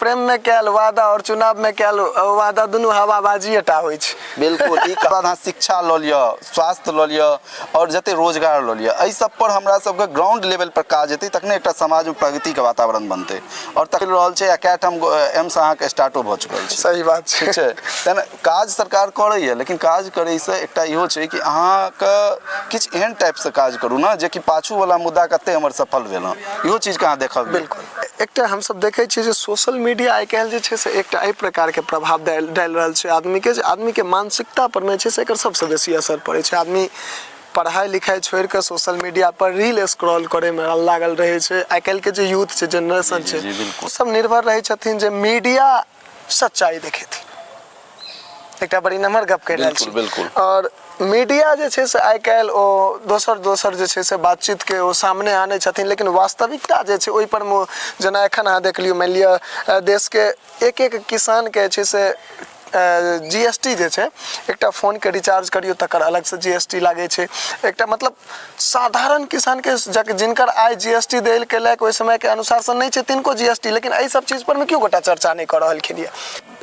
प्रेम में कैल वादा और चुनाव में कैल वादा दुनू हवाबाजी एटा होइ छै। बिल्कुल ई बाद अहाँ शिक्षा लऽ लिअ, स्वास्थ्य लऽ लिअ और जते रोजगार लऽ लिअ, एहि सब पर हमरा सबके ग्राउंड लेवल पर काज हेतै तखने एकटा समाज में प्रगति के वातावरण बनतै। और तक रहल छै कैटम एम्स अहाँके स्टार्टो भऽ चुकल छै। सही बात छै। ठीक छै, तहन काज सरकार करैए, लेकिन काज करै से एकटा इहो छै कि अहाँके किछु एहन टाइप से काज करू ने जे कि पाछू वाला मुद्दा कते हमर सफल भेलहुँ, इहो चीज के अहाँ देखब। बिल्कुल एकटा हम सब देखै छियै जे सोशल मीडिया आइ काल्हि जे छै से एकटा एहि प्रकार के प्रभाव डालि रहल छै आदमी के, जे आदमी के मानसिकता पर में छै से एकर सबसे बेसी असर पड़ै छै। आदमी पढ़ाई लिखाई छोड़ के सोशल मीडिया पर रील स्क्रॉल करे में लागल रहे छै। आइ काल्हि के जे यूथ छै, जनरेशन छै, सब निर्भर रहे छथिन जे मीडिया सच्चाई देखेथिन। एकटा बड़ी नम्हर गप कहि रहल छी। बिल्कुल। और मीडिया जे छै से आइ काल्हि ओ दोसर जे छै से बातचीत के ओ सामने आनै छथिन, लेकिन वास्तविकता जे छै ओहि पर जेना एखन अहाँ देख लियौ, मानि लिअ देश के एक किसान के छै से जीएसटी जे छै, एकटा फोन के रिचार्ज करियो तकर अलग से जीएसटी लागे छै। एकटा मतलब साधारण किसान के जिनकर आय जीएसटी देल के लायक ओहि समय के अनुसार से नहीं छै तिनको जीएसटी, लेकिन एहि सब चीज पर में क्यों गोटा चर्चा नहीं कर रहलखिन ये।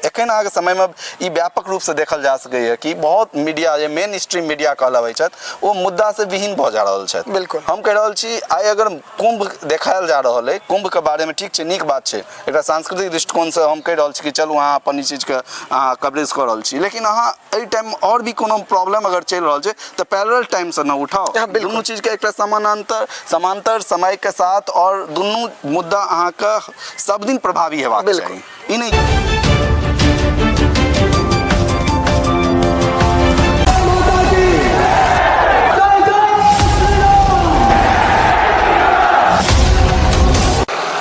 एखन अहाँके समय में ई व्यापक रूप से देखल जा सकैए कि बहुत मीडिया जे मेन स्ट्रीम मीडिया कहलाबै छथि ओ मुद्दा से विहीन भऽ जा रहल छथि। बिल्कुल हम कहि रहल छी आइ अगर कुंभ देखायल जा रहल है, कुंभ के बारे में ठीक छै, नीक बात छै, एकटा सांस्कृतिक दृष्टिकोण से हम कहि रहल छी कि चलू अहाँ अपन ई चीज के अहाँ कवरेज कऽ रहल छी, लेकिन अहाँ एहि टाइम और भी कोनो प्रॉब्लम अगर चलि रहल छै तऽ पैरेलल टाइम से न उठाओ, दुनू चीज के एकटा समानांतर समय के साथ और दुनू मुद्दा अहाँके सब दिन प्रभावी हेबाक चाही। ई नहीं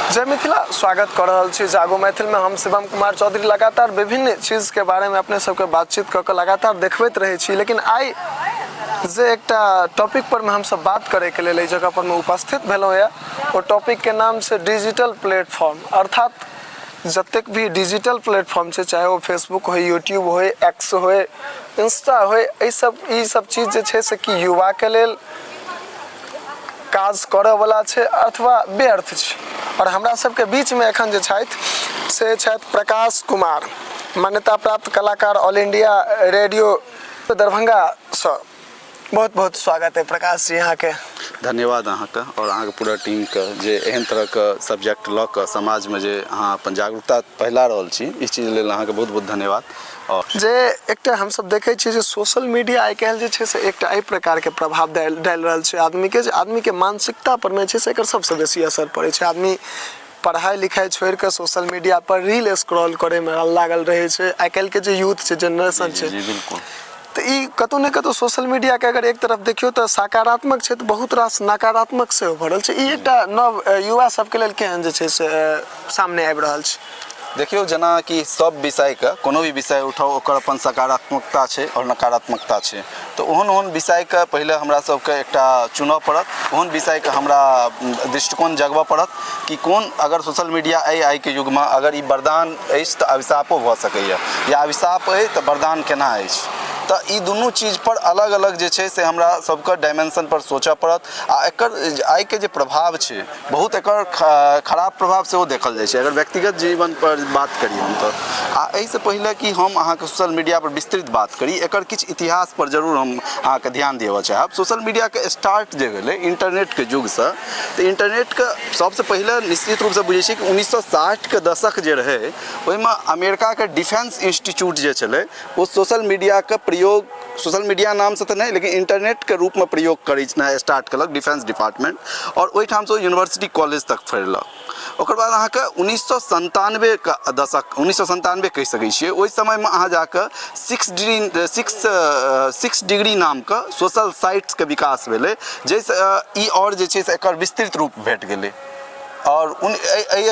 जय मिथिला, स्वागत कर रहल छी जागो मैथिल में। हम शिवम कुमार चौधरी लगातार विभिन्न चीज के बारे में अपने सबके बातचीत कऽ लगातार देखबैत रहे छी, लेकिन आई जे एकटा टॉपिक पर में हम सब बात करे के लेल एहि जगह पर में उपस्थित भेलहुँ है, वो टॉपिक के नाम से डिजिटल प्लेटफॉर्म, अर्थात जतेक भी डिजिटल प्लेटफॉर्म छै, चाहे वो फेसबुक हो, यूट्यूब हो, एक्स हो, इंस्टा हो, ई सब चीज जे छै से कि युवा के लेल काज करे वाला छै अथवा व्यर्थ छै। और हमरा सबके बीच में एखन जे छथि से छथि प्रकाश कुमार, मान्यता प्राप्त कलाकार, ऑल इंडिया रेडियो दरभंगा से। बहुत बहुत स्वागत है प्रकाश जी यहाँ के। धन्यवाद अहाँके और अहाँके पूरा टीम के जे एहन तरह के सब्जेक्ट लऽ कऽ समाज में जे अहाँ अपन जागरूकता फैला रहल छी, इस चीज लेल अहाँके बहुत बहुत धन्यवाद। और जे एकटा हम सब देखे छी जे सोशल मीडिया आइ काल्हि जे छै से एकटा एहि प्रकार के प्रभाव डालि रहल छै आदमी के, जे आदमी के मानसिकता पर में छै से एकर सबसे बेसी असर पड़े छै। आदमी पढ़ाई लिखाई छोड़ के सोशल मीडिया पर रील स्क्रॉल करे में लागल रहे छै। आइ काल्हि के जे यूथ छै, जनरेशन छै, बिल्कुल, तो ई कतौ ने कतौ सोशल मीडिया के अगर एक तरफ देखियो तो सकारात्मक छै, तो बहुत रास नकारात्मक से भरल छै। ई एकटा नव युवा सबके लेल केहन जे छै से सामने आबि रहल छै। देखियो जेना कि सब विषय के कोनो भी विषय उठाओ ओकर अपन सकारात्मकता छै और नकारात्मकता छै, तो ओहन विषय के पहले हमरा सबके एकटा चुनऽ पड़त, ओहन विषय के हमरा दृष्टिकोण जगबऽ पड़त कि कोन अगर सोशल मीडिया आई के युग में अगर ई वरदान अछि तऽ अभिशापो भऽ सकैए, या अभिशाप अछि तऽ वरदान केना अछि। तो ई दुनू चीज पर अलग अलग जे छै से हमरा सबके डायमेंशन पर सोचऽ पड़त। आ एकर आइ के जे प्रभाव छै बहुत एकर खराब प्रभाव सेहो देखल जाइ छै अगर व्यक्तिगत जीवन पर बात करी हम तो। आ एहि से पहले कि हम अहाँके सोशल मीडिया पर विस्तृत बात करी, एकर किछु इतिहास पर जरूर हम अहाँके ध्यान देबऽ चाहब। सोशल मीडिया के स्टार्ट जे भेलै इंटरनेट के युग से, तो इंटरनेट के सबसे पहले निश्चित रूप से बुझै छी कि 1960 के दशक जे रहे ओहिमे अमेरिका के डिफेंस इंस्टीट्यूट जे छलै वो सोशल मीडिया के प्रयोग, सोशल मीडिया नाम से तो नहीं लेकिन इंटरनेट के रूप में प्रयोग करना स्टार्ट कलक डिफेंस डिपार्टमेंट, और ओहिठाम से यूनिवर्सिटी कॉलेज तक फैलक। ओकर बाद अहाँके 1997 के दशक, 1997 कहि सकै छियै, ओहि समय में अहाँ जाके 6 डिग्री नाम के सोशल साइट्स के विकास भेलै, जाहिसँ ई और जे छै से एकर विस्तृत रूप भेट गेलै। और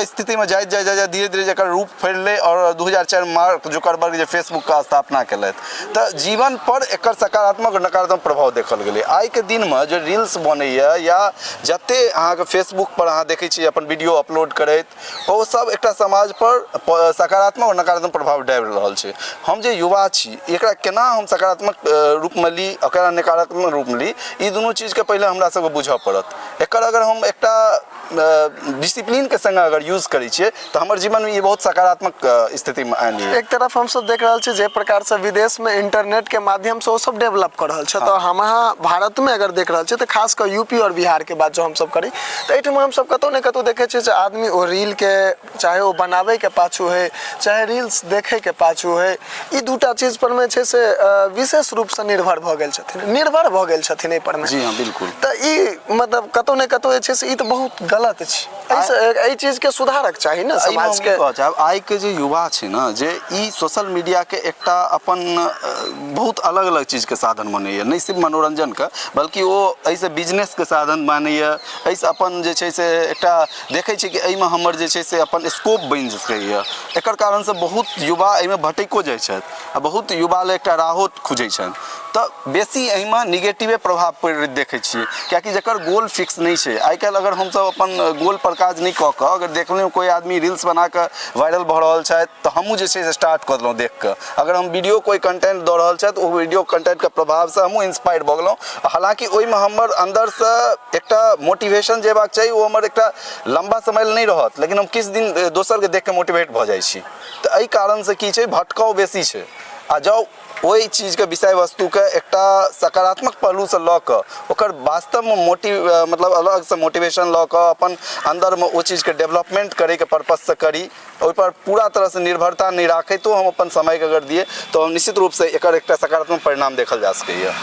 स्थिति में जाइत धीरे धीरे जकर रूप फैललै और 2004 में मार्क जुकरबर्ग जे फेसबुक का स्थापना केलथि, तो जीवन पर एकर सकारात्मक और नकारात्मक प्रभाव देखल गेलै। आइ के दिन में जो रील्स बनैया या जते अहाँके फेसबुक पर अहाँ देखै छी अपन वीडियो अपलोड करैत, ओ सब एकटा समाज पर सकारात्मक और नकारात्मक प्रभाव डालि रहल छै। हम जे युवा छी एकरा केना हम सकारात्मक रूप में ली, ओकरा नकारात्मक रूप में ली, ई दुनू चीज के पहले हमरा सबके बुझऽ पड़त। एकर अगर हम एकटा डिसिप्लिन के संग अगर यूज करै छियै तऽ हमर जीवन में ये बहुत सकारात्मक स्थिति में आनि है। एक तरफ हम सब देख रहल छी जे प्रकार से विदेश में इंटरनेट के माध्यम से वो सब डेवलप कर रहल छै, तो हम अहाँ भारत में अगर देख रहल छी तो खास कर यूपी और बिहार के बात जो हम सब करी तो एहिठाम हम सब कतौ ने कतौ देखे छी आदमी ओ रील के चाहे वो बनावे के पाछू है चाहे रील्स देखे के पाछू है, ई दूटा चीज पर में छै से विशेष रूप से निर्भर भ गेल छथिन एहि पर में। जी हाँ बिल्कुल। तो ई मतलब कतौ ने कतौ जे छै से ई तो बहुत गलत छै, एहि चीज के सुधारक चाही ना समाज के। आइ के जे युवा छै ना जे ई सोशल मीडिया के एकटा अपन बहुत अलग अलग चीज के साधन मानैया, नहीं सिर्फ मनोरंजन का बल्कि वो ऐसे बिजनेस के साधन मानैया, ऐसे अपन जे छै से एकटा देखै छै कि एहिमे हमर जे छै से अपन स्कोप बनि सकैया। एकर कारण से बहुत युवा एहिमे भटैको जाइ छथि आ बहुत युवा ले एकटा राहो खुजै छनि, तऽ बेसी एहिमे निगेटिवे प्रभाव पड़ि देखै छियै, कियाकि जकर गोल फिक्स नहीं छै। आइ काल्हि अगर हमसब अपन गोल पर काज नहीं कऽ कऽ अगर देखलहुँ कोई आदमी रील्स बना कऽ वायरल भऽ रहल छथि तऽ हमहूँ जे छै से स्टार्ट कऽ देलहुँ देख कऽ। अगर हम वीडियो कोई कंटेंट दऽ रहल छथि ओ वीडियो कंटेंट के प्रभाव से हमहूँ इंस्पायर भऽ गेलहुँ, हालांकि ओहिमे हमर अंदर से एकटा मोटिवेशन जेबाक चाही, ओ हमर एकटा लंबा समय लेल नहीं रहत, लेकिन हम किछु दिन दोसर के देख के मोटिवेट भऽ जाइ छी। तऽ एहि कारण से की छै भटकाव बेसी छै। आ जाउ ओहि चीज के विषय वस्तु के एकटा सकारात्मक पहलू से लऽ कऽ ओकर वास्तव में मतलब अलग से मोटिवेशन लऽ कऽ अपन अंदर में ओ चीज के डेवलपमेंट करे के पर्पज से करी, ओहि पर पूरा तरह से निर्भरता नहीं राखे तो हम अपन समय के अगर दिए तो निश्चित रूप से एकर एकटा सकारात्मक परिणाम देखल जा सकैया।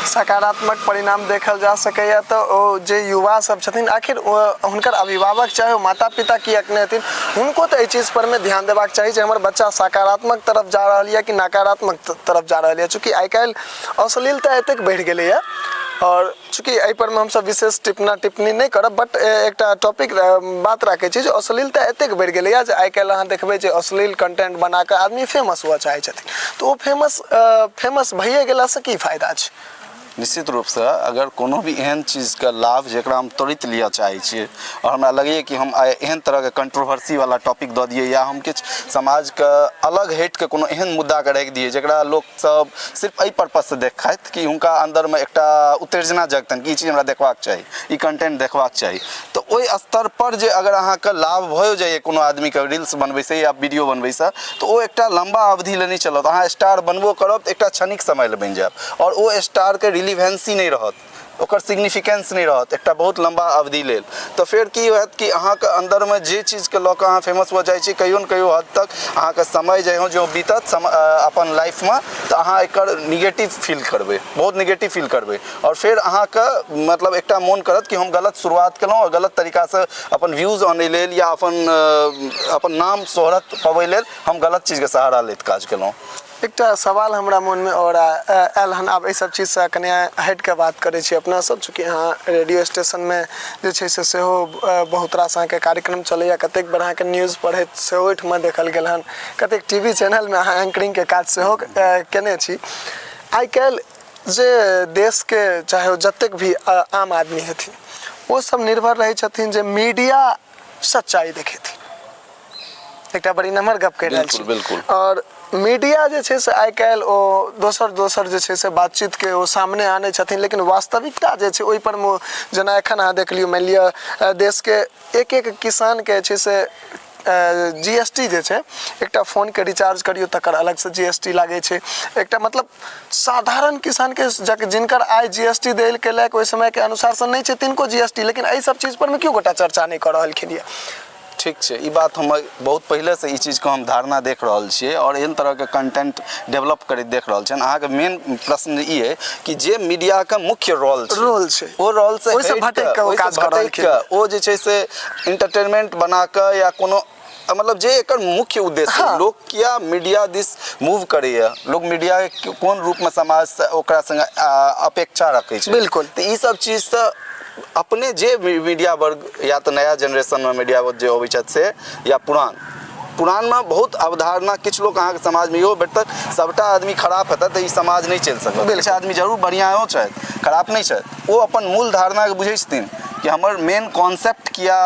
सकारात्मक परिणाम देखल जा सकैया। तो ओ जे युवा सब छथिन आखिर हुनकर अभिभावक चाहे वो माता पिता किएक नहीं हथिन, हुनको तो एहि चीज पर में ध्यान देबाक चाही जे हमर बच्चा सकारात्मक तरफ जा रहल है कि नकारात्मक तरफ जा रहल है। चूँकि आइ काल्हि अश्लीलता एतेक बढ़ि गेलै है और चूँकि एहि पर में हम सब विशेष टिप्पणी नहीं करब, बट एकटा टॉपिक बात राखै छी जे अश्लीलता एतेक बढ़ि गेलै है जे आइ काल्हि अहाँ देखबै जे अश्लील कंटेंट बना कऽ आदमी फेमस हुआ चाहै छथिन, तो ओ फेमस भइए गेलासँ की फायदा छै। निश्चित रूप से अगर कोनो भी एहन चीज का लाभ जेकरा हम त्वरित लिया चाहे छियै और हमरा लगैए कि हम एहन तरह के कंट्रोवर्सी वाला टॉपिक दऽ दिए या हम किछु समाज के अलग हट के कोनो एहन मुद्दा के राखि दिए जेकरा लोग सब सिर्फ एहि पर्पज से देखैत कि हुनका अंदर में एकटा उत्तेजना जगतन कि ई चीज हमरा देखबाक चाही, ई कंटेंट देखबाक चाही, तो ओहि स्तर पर जे अगर अहाँके लाभ भयो जाइए कोनो आदमी के रील्स बनबै से या वीडियो बनबै से, तो ओ एकटा लंबा अवधि ले नहीं चलत। अहाँ स्टार बनबो करब तऽ एकटा क्षणिक समय ले बनि जायब और ओ स्टार के रिलीवेंसी नहीं रहत, ओकर सिग्निफिकेंस नहीं रहत एकटा बहुत लंबा अवधि लेल। तो फिर की होयत कि अहाँके अंदर में जे चीज के लऽ कऽ अहाँ फेमस हो जाइ छी कहियो ने कहियो हद तक अहाँके समय जो बीतत अपन लाइफ में तऽ अहाँ एकर निगेटिव फील करबै, बहुत निगेटिव फील करबै और फिर अहाँके मतलब एकटा मोन करत कि हम गलत शुरुआत केलहुँ और गलत तरीका से अपन व्यूज आनै लेल या अपन नाम शोहरत पाबै लेल हम गलत चीज के सहारा लैत काज केलहुँ। एकटा सवाल हमरा मन में और आयल हन, आब एहि सब चीज से कने हट के बात करै छी अपना सब, चूँकि अहाँ रेडियो स्टेशन में जे छै से सेहो बहुत रास अहाँके कार्यक्रम चलैया, कतेक बेर अहाँके न्यूज पढ़ैत सेहो ओहिठमा देखल गेल हन, कतेक टीवी चैनल में अहाँ एंकरिंग के काज सेहो केने छी। आइ काल्हि जे देश के चाहे जतेक भी आम आदमी हेथिन वो सब निर्भर रहै छथिन जे मीडिया सच्चाई देखेथिन, एकटा बड़ी नम्हर गप कहि रहल छी। बिल्कुल। और मीडिया जे छै से आइ काल्हि ओ दोसर जे छै से बातचीत के ओ सामने आनै छथिन, लेकिन वास्तविकता जे छै ओहि पर जेना एखन अहाँ देख लियौ, मानि लिअ देश के एक एक किसान के छै से जीएसटी जे छै, एकटा फोन के रिचार्ज करियो तकर अलग से जीएसटी लागे छै, एकटा मतलब साधारण किसान के जिनकर आय जीएसटी देल के लायक ओहि समय के अनुसार से नहीं छै तिनको जीएसटी, लेकिन एहि सब चीज पर में क्यों गोटा चर्चा नहीं कर रहलखिन यऽ। ठीक छै, ई बात हम बहुत पहले से ई चीज को हम धारणा देख रहल छियै और एहन तरह के कंटेंट डेवलप करैत देख रहल छियै। अहाँके मेन प्रश्न ई है कि जे मीडिया का मुख्य रोल छै ओ रोल से भटक के ओ जे छै से एंटरटेनमेंट बना के या कोनो मतलब जे एकर मुख्य उद्देश्य है, लोग किया मीडिया दिस मूव करैया, लोग मीडिया के कोन रूप में समाज से ओकरा संग अपेक्षा रखै छै। बिल्कुल। तो ई सब चीज से अपने जे मीडिया वर्ग या तो नया जनरेशन में मीडिया वर्ग जो अबै छथि से या पुरान में बहुत अवधारणा किछु लोग अहाँके समाज में इहो भेटत सबटा आदमी खराब हेतै तऽ ई समाज नहीं चलि सकत, किछु आदमी जरूर बढ़ियाँ छथि खराब नहीं छथि, ओ अपन मूल धारणा के बुझै छथिन कि हमर मेन कॉन्सेप्ट किया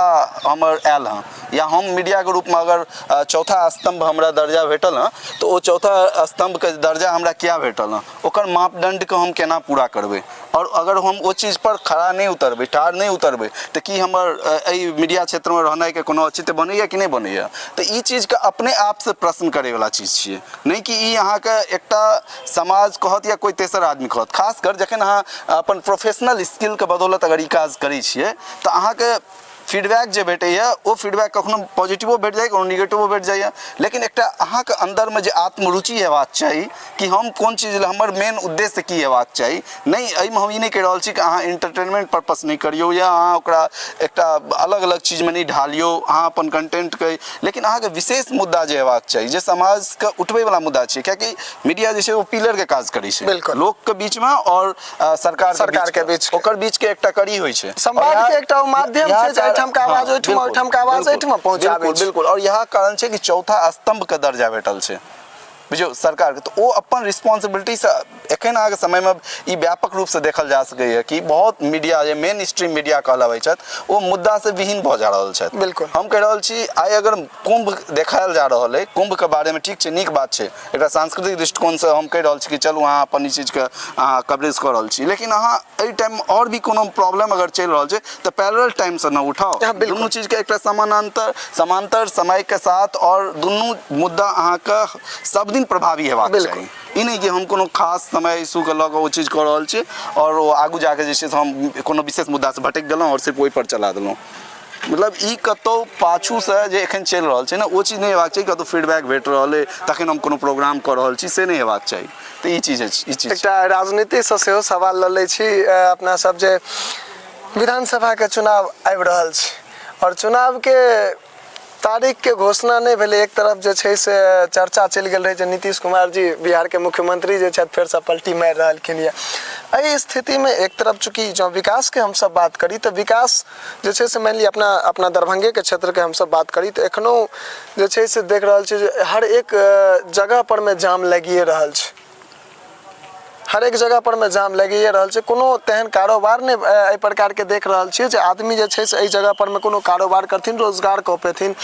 हमर आयल हँ, या हम मीडिया के रूप में अगर चौथा स्तंभ हमरा दर्जा भेटल हँ तो ओ चौथा स्तंभ के दर्जा हमरा किया भेटल हँ, ओकर मापदंड के हम केना पूरा करबै, और अगर हम वो चीज़ पर खड़ा नहीं उतरबै, ठाढ़ नहीं उतरबै, तो कि हमर मीडिया क्षेत्र में रहनाइ के कोनो औचित्य बनैया कि नहीं बनैया। तो ई चीज के अपने आप से प्रश्न करे वाला चीज छियै, नहीं कि ई अहाँ के एकटा समाज कहत या कोई तेसर आदमी कहत। खासकर जखन अहाँ अपन प्रोफेशनल स्किल के बदौलत अगर ई काज करै छियै तऽ अहाँ के फीडबैक जे भेटैया ओ फीडबैक कखनो पॉजिटिवो भेट जाइए, कखनो निगेटिवो भेट जाइए, लेकिन एकटा अहाँके अंदरमे जे आत्मरुचि हेबाक चाही कि हम कोन चीज हमर मेन उद्देश्य की हेबाक चाही। नहीं, एहिमे हम ई नहीं कहि रहल छी कि अहाँ एंटरटेनमेंट पर्पस नहीं करियौ या अहाँ ओकरा एकटा अलग अलग चीजमे नहीं ढालियौ, अहाँ अपन कंटेंटके, लेकिन अहाँके विशेष मुद्दा जे हेबाक चाही, जे समाजके उठबैवला मुद्दा छै। कियाकि मीडिया जे छै ओ पिलरके काज करै छै लोकके बीचमे और सरकारके बीच, ओकर बीचके एकटा कड़ी होइ छै, संवादके एकटा माध्यम छै। ठमका आवाज ओहिठमा, ठमका आवाज एहिठमा पहुंचाबै छै। बिल्कुल, और यह कारण छै कि चौथा स्तंभ के दर्जा भेटल छै बुझियौ सरकार के। तो वो अपन रिस्पॉन्सिबिलिटी से एखन आगे समय में ई व्यापक रूप से देखल जा सकैए कि बहुत मीडिया जे मेन स्ट्रीम मीडिया कहलाबै छथि ओ मुद्दा से विहीन भऽ जा रहल छथि। बिल्कुल, हम कहि रहल छी आइ अगर कुंभ देखायल जा रहल है, कुंभ के बारे में ठीक छै, नीक बात छै, एकटा सांस्कृतिक दृष्टिकोण से हम कहि रहल छी कि चलू अहाँ अपन ई चीज के अहाँ कवरेज कऽ रहल छी, लेकिन अहाँ एहि टाइम और भी कोनो प्रॉब्लम अगर चलि रहल छै तऽ पैरेलल टाइम से न उठाओ, दुनू चीज के एकटा समानांतर समय के साथ, और दुनू मुद्दा अहाँ के सब दिन प्रभावी हेबाक चाही। ई नहीं कि हम कोनो खास समय इशू के लऽ कऽ ओ चीज कऽ रहल छी और ओ आगू जाके जे छै से हम कोनो विशेष मुद्दा से भटक गेलहुँ और सिर्फ ओहि पर चला देलहुँ। मतलब ई कतौ पाछू से जे एखन चलि रहल छै ने ओ चीज नहीं हेबाक चाही। कतौ फीडबैक भेट रहल है तखन हम कोनो प्रोग्राम कऽ रहल छी, से नहीं हेबाक चाही। तऽ ई चीज एकटा राजनीति से सेहो सवाल लऽ लै छी। अपना सब जे विधानसभा के चुनाव आबि रहल छै और चुनाव के तारीख के घोषणा नहीं भेलै, एक तरफ जे छै से चर्चा चलि गेल रहे जे नीतीश कुमार जी बिहार के मुख्यमंत्री जे छथि फेर से पलटी मारि रहलखिन यऽ। एहि स्थिति में एक तरफ चूंकि जो विकास के हम सब बात करी तो विकास जे छै से मानि लिअ अपना दरभंगे के क्षेत्र के हम सब बात करी तो एखनो जे छै से देख रहल छी जे हर एक जगह पर में जाम लगिए रहल छै, हर एक जगह पर में जाम लगिए रहल छै। कोनो तेहन कारोबार नहीं एहि प्रकार के देख रहल छियै जे आदमी जे छै से एहि जगह पर में कोनो कारोबार करथिन, रोजगार कऽ पेथिन।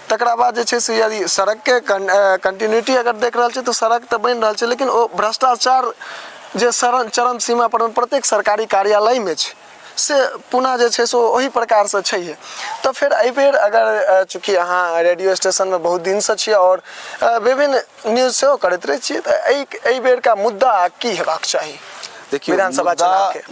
तकरा बाद जे छै से यदि सड़क के कंटिन्यूटी अगर देख रहल छै तो सड़क तो बनि रहल छै, लेकिन ओ भ्रष्टाचार जे चरम सीमा पर प्रत्येक सरकारी कार्यालय में छै से पुनः जे छै से ओही प्रकार से छै। तो फिर एहि बेर अगर चूँकि अहाँ रेडियो स्टेशन में बहुत दिन से छियै और विभिन्न न्यूज सेहो करैत रहै छियै, तो एहि बेर का मुद्दा की हेबाक चाही? देखिए,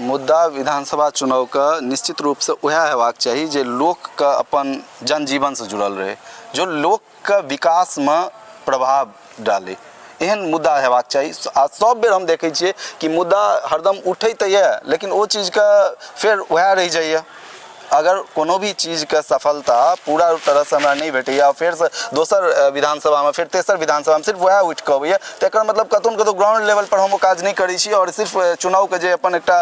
मुद्दा विधानसभा चुनाव का निश्चित रूप से वह हेबाक चाही जे लोक का अपन जनजीवन से जुड़ल रहे, जो लोक का विकास में प्रभाव डाले, एहन मुद्दा हेबाक चाही। आ सब बेर हम देखै छियै कि मुद्दा हरदम उठै तऽ यऽ लेकिन ओ चीज का फेर वह रहि जाइए। अगर कोनो भी चीज के सफलता पूरा तरह से हमरा नहीं भेटैया, फिर से दोसर विधानसभा में फिर तेसर विधानसभा में सिर्फ वह उठि कऽ अबैया, तऽ एकर मतलब कतौ न कतौ ग्राउंड लेवल पर हम ओ काज नहीं करै छी और सिर्फ चुनाव के जे अपन एकटा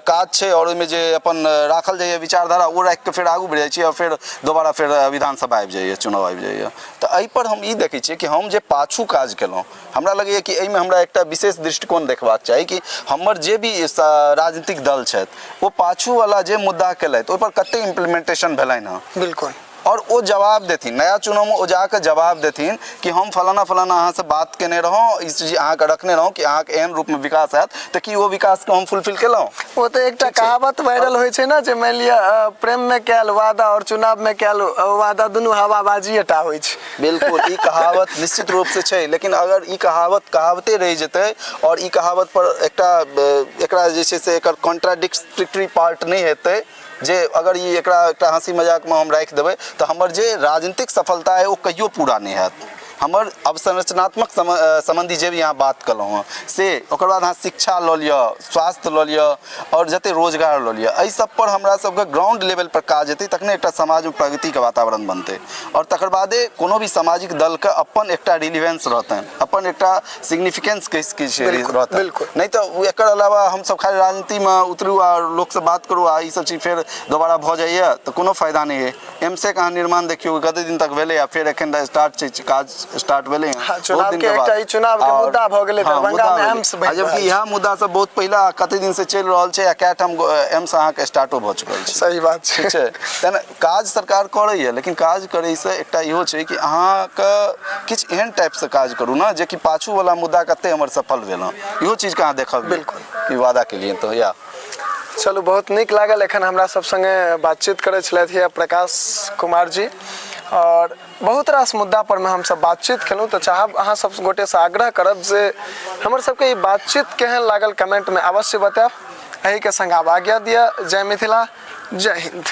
काज छै और ओहिमे जे अपन राखल जाइए विचारधारा ओ राखि कऽ फेर आगू बढ़ि जाइ छी और फिर दोबारा फिर विधानसभा आबि जाइए, चुनाव आबि जाइए। तऽ एहि पर हम ई देखै छियै कि हम जे पाछू काज केलहुँ, हमरा लगैए कि एहिमे हमरा एकटा विशेष दृष्टिकोण देखबाक चाही कि हमर जे भी राजनीतिक दल छथि ओ पाछू वाला जे मुद्दा केलथि ओहि पर कते इम्प्लीमेंटेशन भेलनि हँ। बिल्कुल, और वो जवाब देथिन नया चुनाव में, वो जाकर जवाब देथिन कि हम फलाना अहाँ से बात केने रहूँ, इस चीज अहाँ के रखने रहूँ कि अहाँ के एहन रूप में विकास हैत, तो कि वो विकास को हम फुलफिल केलहुँ। वो तो एकटा कहावत वायरल होइ छै ना जे मानि लिअ प्रेम में कैल वादा और चुनाव में कैल वादा दुनू हवाबाजीटा होइ छै। बिल्कुल, ई कहावत निश्चित रूप से छै, लेकिन अगर ई कहावत कहावते रहि जेतै और ई कहावत पर एकरा जे छै से एकर कॉन्ट्राडिक्टरी पार्ट नहीं हेतै, जे अगर ई एकटा हंसी मजाक में हम राखि देबै तऽ हमर जे राजनीतिक सफलता है वो कहियो पूरा नहीं हैत। हमर अवसंरचनात्मक संबंधी जे भी यहाँ बात कलहुँ हँ से, ओकर बाद अहाँ शिक्षा लऽ लिअ, स्वास्थ्य लऽ लिअ और जते रोजगार लऽ लिअ, एहि सब पर हमरा सबके ग्राउंड लेवल पर काज हेतै तखने एकटा समाज में प्रगति के वातावरण बनतै और तकर बादे कोनो भी सामाजिक दल के अपन एकटा रिलीवेंस रहतनि, अपन एकटा सिग्निफिकेंस रहतनि। नहीं तो एकर अलावा हम सब खाली राजनीति में उतरू आ लोक से बात करू आ ई सब चीज फेर दोबारा भऽ जाइए तऽ कोनो फायदा नहीं है। एमसेक अहाँ निर्माण देखियौ कते दिन तक भेलै आ फेर एखन स्टार्ट छै काज स्टार्ट भेले हैं, चुनाव के एकटा ई चुनाव के मुद्दा भ गेलै दरभंगा में एम्स बनि, जबकि यह मुद्दा सब बहुत पहिला कते दिन से चलि रहल छै आ कैट हम एम्स अहाँ के स्टार्टो भ चुकल छै। सही बात छै, ठीक छै। तहन काज सरकार करैए, लेकिन काज करै से एकटा इहो छै कि अहाँ के किछु एहन टाइप से काज करू ना जे कि पाछू वाला मुद्दा कते हमर सफल भेलहुँ, इहो चीज के अहाँ देखब। बिल्कुल। ई वादा केलिए। तो या चलू बहुत नीक लागल। एखन हमरा सब संगे बातचीत करै छलथि है प्रकाश कुमार जी, और बहुत रास मुद्दा पर में हम सब बातचीत केलहुँ। तो चाहब अहाँ सब गोटे से आग्रह करब जे हमर सबके ई बातचीत केहन लागल कमेंट में अवश्य बताएब। एही के संग आब आज्ञा दिअ। जय मिथिला, जय हिंद।